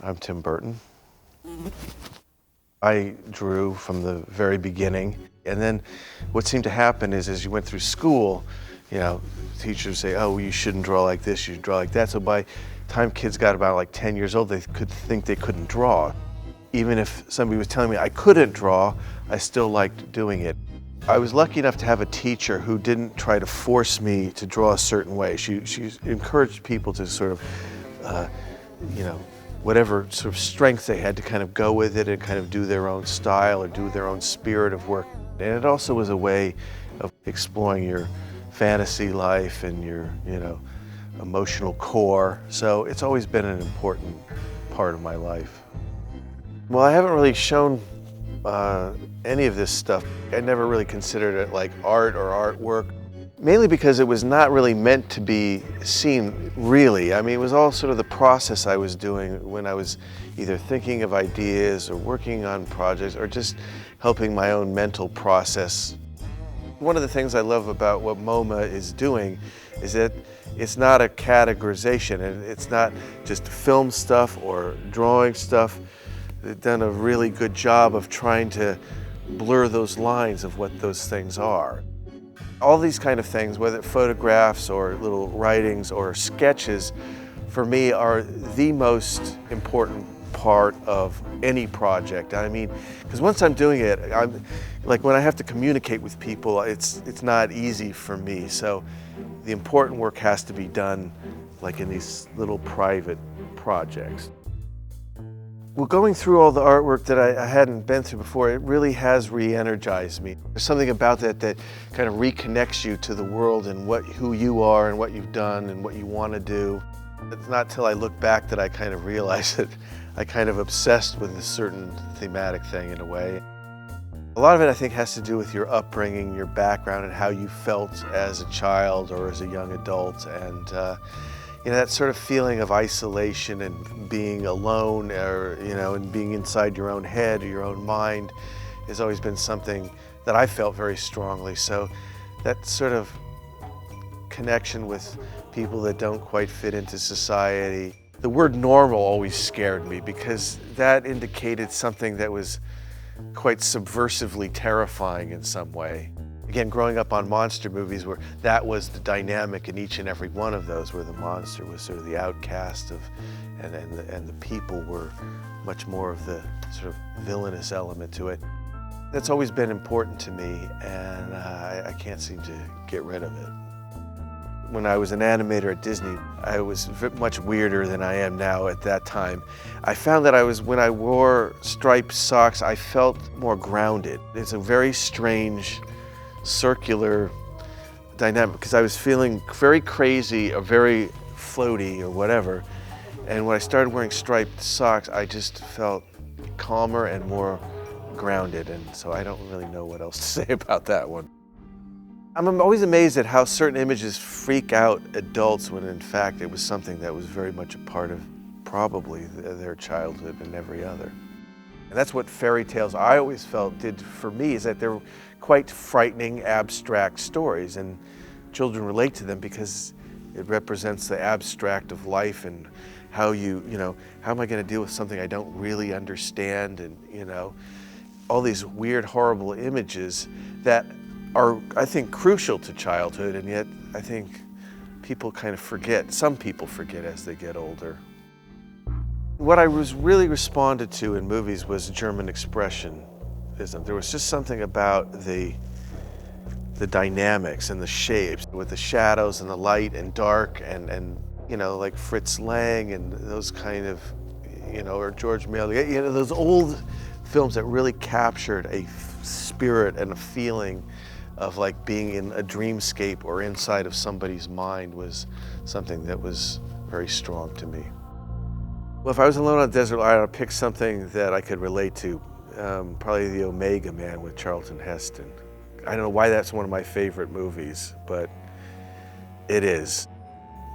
I'm Tim Burton. I drew from the very beginning, and then what seemed to happen is as you went through school, teachers say, oh, you shouldn't draw like this, you should draw like that. So by the time kids got about like 10 years old, they could think they couldn't draw. Even if somebody was telling me I couldn't draw, I still liked doing it. I was lucky enough to have a teacher who didn't try to force me to draw a certain way. She encouraged people to sort of, whatever sort of strength they had to kind of go with it and kind of do their own style or do their own spirit of work. And it also was a way of exploring your fantasy life and your, emotional core. So it's always been an important part of my life. Well, I haven't really shown any of this stuff. I never really considered it like art or artwork, mainly because it was not really meant to be seen, really. I mean, it was all sort of the process I was doing when I was either thinking of ideas or working on projects or just helping my own mental process. One of the things I love about what MoMA is doing is that it's not a categorization, and it's not just film stuff or drawing stuff. They've done a really good job of trying to blur those lines of what those things are. All these kind of things, whether photographs or little writings or sketches, for me are the most important part of any project. I mean, because once I'm doing it, like when I have to communicate with people, it's not easy for me. So the important work has to be done like in these little private projects. Well, going through all the artwork that I hadn't been through before, it really has re-energized me. There's something about that kind of reconnects you to the world and who you are and what you've done and what you want to do. It's not till I look back that I kind of realize that I kind of obsessed with a certain thematic thing in a way. A lot of it, I think, has to do with your upbringing, your background, and how you felt as a child or as a young adult. And that sort of feeling of isolation and being alone, or and being inside your own head or your own mind has always been something that I felt very strongly. So that sort of connection with people that don't quite fit into society. The word normal always scared me because that indicated something that was quite subversively terrifying in some way. Again, growing up on monster movies where that was the dynamic in each and every one of those, where the monster was sort of the outcast and the people were much more of the sort of villainous element to it. That's always been important to me, and I can't seem to get rid of it. When I was an animator at Disney, I was much weirder than I am now at that time. I found that when I wore striped socks, I felt more grounded. It's a very strange circular dynamic because I was feeling very crazy or very floaty or whatever, and when I started wearing striped socks, I just felt calmer and more grounded, and so I don't really know what else to say about that one. I'm always amazed at how certain images freak out adults when in fact it was something that was very much a part of probably their childhood and every other. And that's what fairy tales, I always felt, did for me, is that they're quite frightening, abstract stories, and children relate to them because it represents the abstract of life and how how am I going to deal with something I don't really understand, and all these weird, horrible images that are, I think, crucial to childhood, and yet I think people kind of forget. Some people forget as they get older. What I was really responded to in movies was German expressionism. There was just something about the dynamics and the shapes, with the shadows and the light and dark and like Fritz Lang and those kind of, or George Méliès, those old films that really captured a spirit and a feeling of like being in a dreamscape or inside of somebody's mind was something that was very strong to me. Well, if I was alone on a desert island, I'd pick something that I could relate to. Probably The Omega Man with Charlton Heston. I don't know why that's one of my favorite movies, but it is.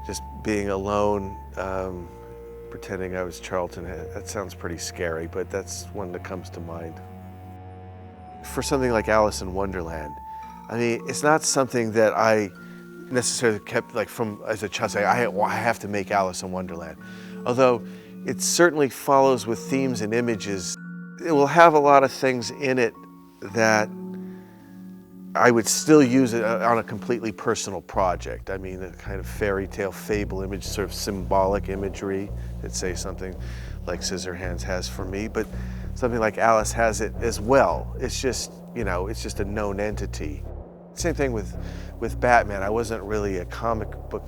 Just being alone, pretending I was Charlton, that sounds pretty scary, but that's one that comes to mind. For something like Alice in Wonderland, I mean, it's not something that I necessarily kept like from as a child saying, I have to make Alice in Wonderland. Although It certainly follows with themes and images. It will have a lot of things in it that I would still use it on a completely personal project. I mean, a kind of fairy tale fable image, sort of symbolic imagery that say something like Scissorhands has for me, but something like Alice has it as well. It's just, you know, it's just a known entity. Same thing with Batman. I wasn't really a comic book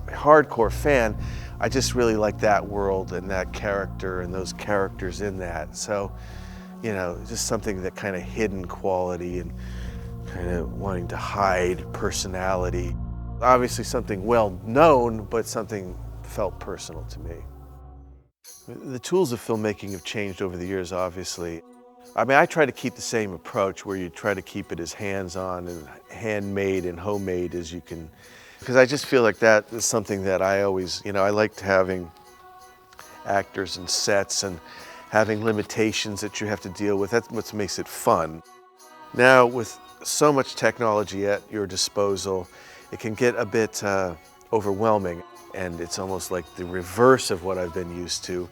hardcore fan. I just really like that world and that character and those characters in that. So, you know, just something that kind of hidden quality and kind of wanting to hide personality. Obviously something well known, but something felt personal to me. The tools of filmmaking have changed over the years, obviously. I mean, I try to keep the same approach where you try to keep it as hands-on and handmade and homemade as you can, because I just feel like that is something that I always, you know, I liked having actors and sets and having limitations that you have to deal with. That's what makes it fun. Now, with so much technology at your disposal, it can get a bit overwhelming, and it's almost like the reverse of what I've been used to.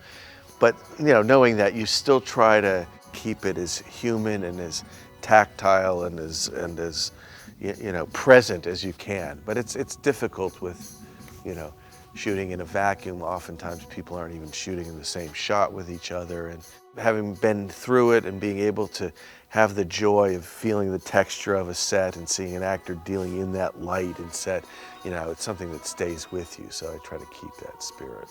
But, you know, knowing that, you still try to keep it as human and as tactile and as you know, present as you can. But it's difficult with, you know, shooting in a vacuum. Oftentimes people aren't even shooting in the same shot with each other. And having been through it and being able to have the joy of feeling the texture of a set and seeing an actor dealing in that light and set, you know, it's something that stays with you. So I try to keep that spirit.